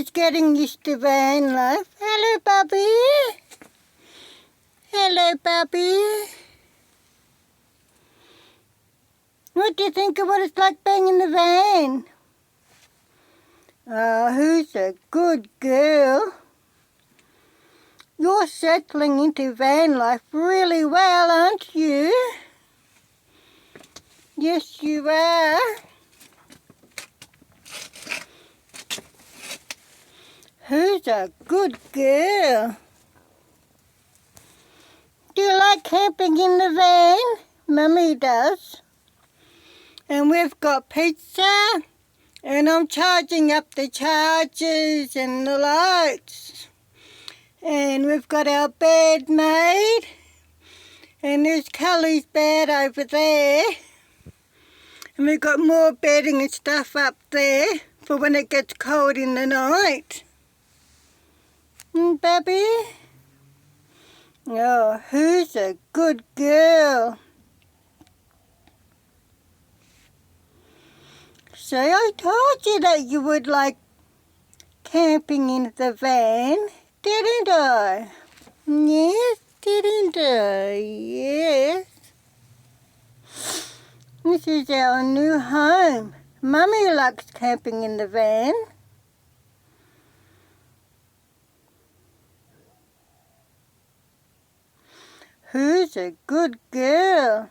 He's getting used to van life. Hello, Bubby. Hello, Bubby. What do you think of what it's like being in the van? Oh, who's a good girl? You're settling into van life really well, aren't you? Yes, you are. Who's a good girl? Do you like camping in the van? Mummy does. And we've got pizza, and I'm charging up the chargers and the lights. And we've got our bed made, and there's Kelly's bed over there. And we've got more bedding and stuff up there for when it gets cold in the night. Baby? Oh, who's a good girl? So I told you that you would like camping in the van, didn't I? Yes, didn't I? Yes. This is our new home. Mummy likes camping in the van. Who's a good girl?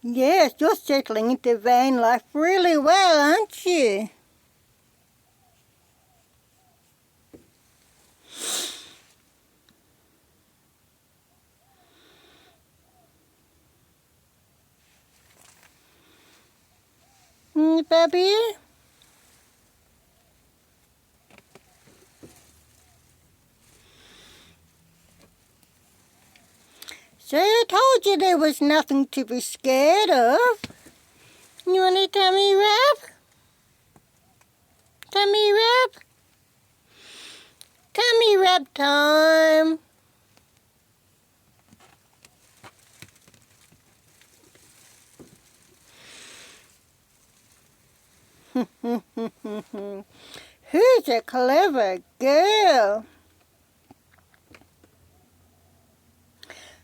Yes, you're settling into van life really well, aren't you? Baby? So I told you there was nothing to be scared of. You want a tummy rub? Tummy rub? Tummy rub time. Who's a clever girl?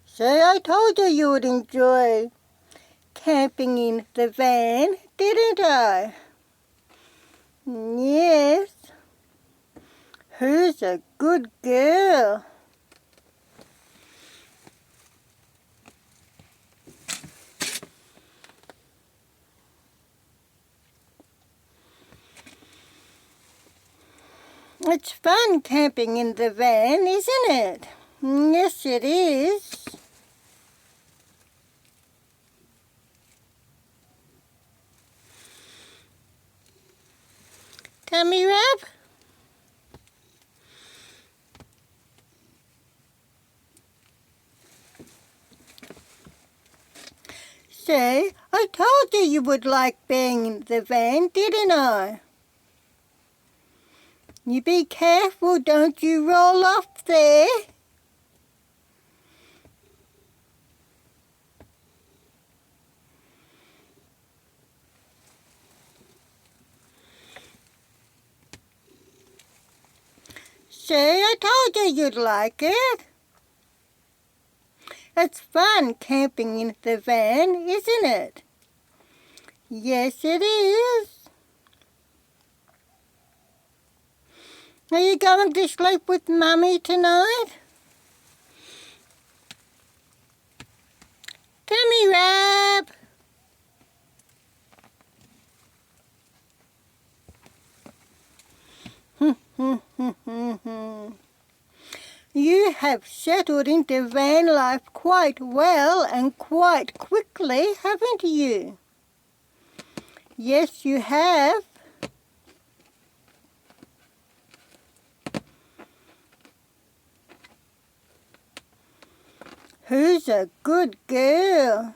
So I told you would enjoy camping in the van, didn't I? Yes. Who's a good girl? It's fun camping in the van, isn't it? Yes, it is. Tummy rub? Say, I told you would like being in the van, didn't I? You be careful, don't you roll off there. Say, I told you you'd like it. It's fun camping in the van, isn't it? Yes, it is. Are you going to sleep with Mummy tonight? Tummy rub. You have settled into van life quite well and quite quickly, haven't you? Yes, you have. Who's a good girl?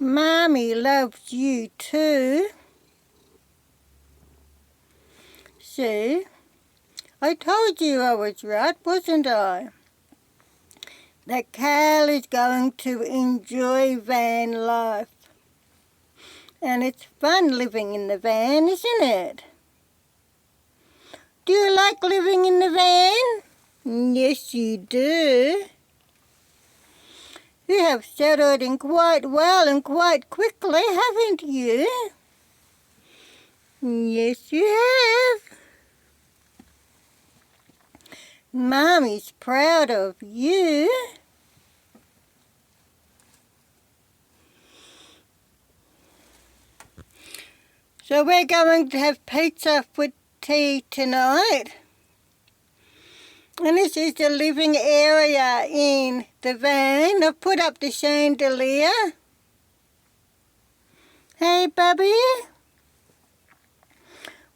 Mommy loves you too. See, I told you I was right, wasn't I? That Cal is going to enjoy van life. And it's fun living in the van, isn't it? Do you like living in the van? Yes, you do. You have settled in quite well and quite quickly, haven't you? Yes, you have. Mommy's proud of you. So we're going to have pizza for tea tonight. And this is the living area in the van. I've put up the chandelier. Hey, Bubby?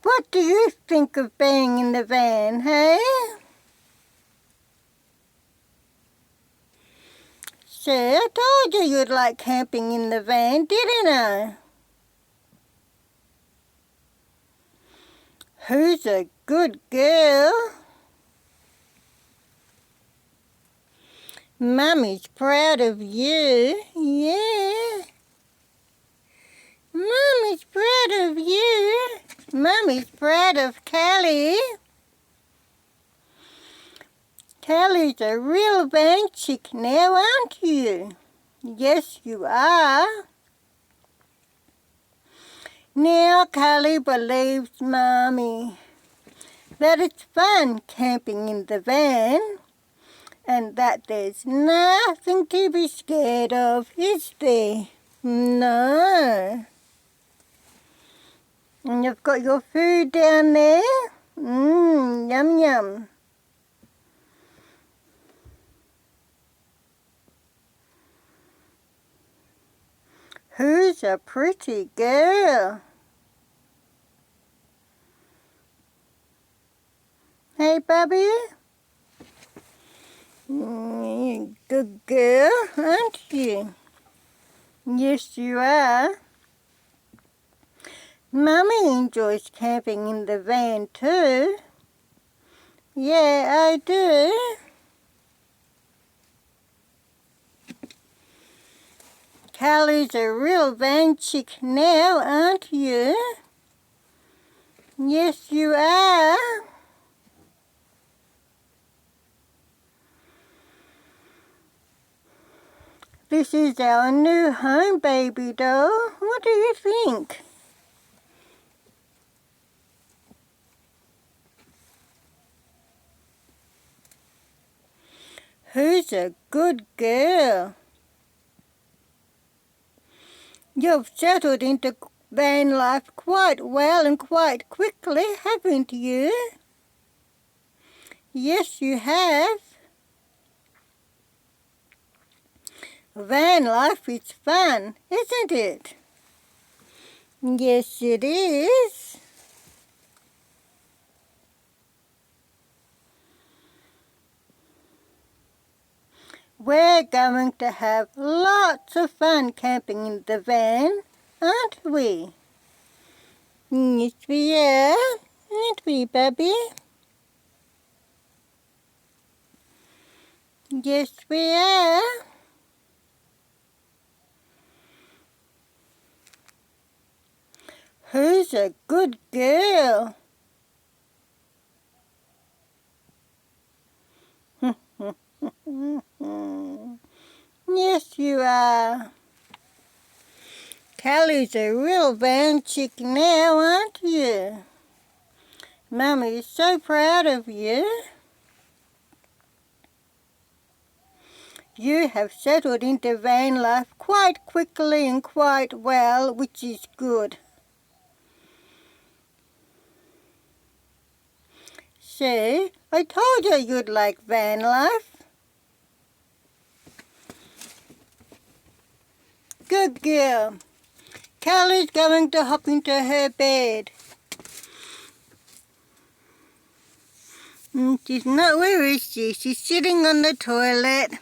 What do you think of being in the van, hey? See, I told you you'd like camping in the van, didn't I? Who's a good girl? Mummy's proud of you, yeah. Mummy's proud of you. Mummy's proud of Callie. Callie's a real van chick now, aren't you? Yes, you are. Now Callie believes Mommy that it's fun camping in the van and that there's nothing to be scared of, is there? No. And you've got your food down there. Yum yum. Who's a pretty girl? Hey, Bubby? Good girl, aren't you? Yes, you are. Mummy enjoys camping in the van too. Yeah, I do. Callie's a real van chick now, aren't you? Yes, you are. This is our new home, baby doll. What do you think? Who's a good girl? You've settled into van life quite well and quite quickly, haven't you? Yes, you have. Van life is fun, isn't it? Yes, it is. We're going to have lots of fun camping in the van, aren't we? Yes, we are. Aren't we, Bubby? Yes, we are. Who's a good girl? Yes, you are. Callie's a real van chick now, aren't you? Mummy is so proud of you. You have settled into van life quite quickly and quite well, which is good. See, I told you you'd like van life. Good girl. Callie's going to hop into her bed. She's not, where is she? She's sitting on the toilet.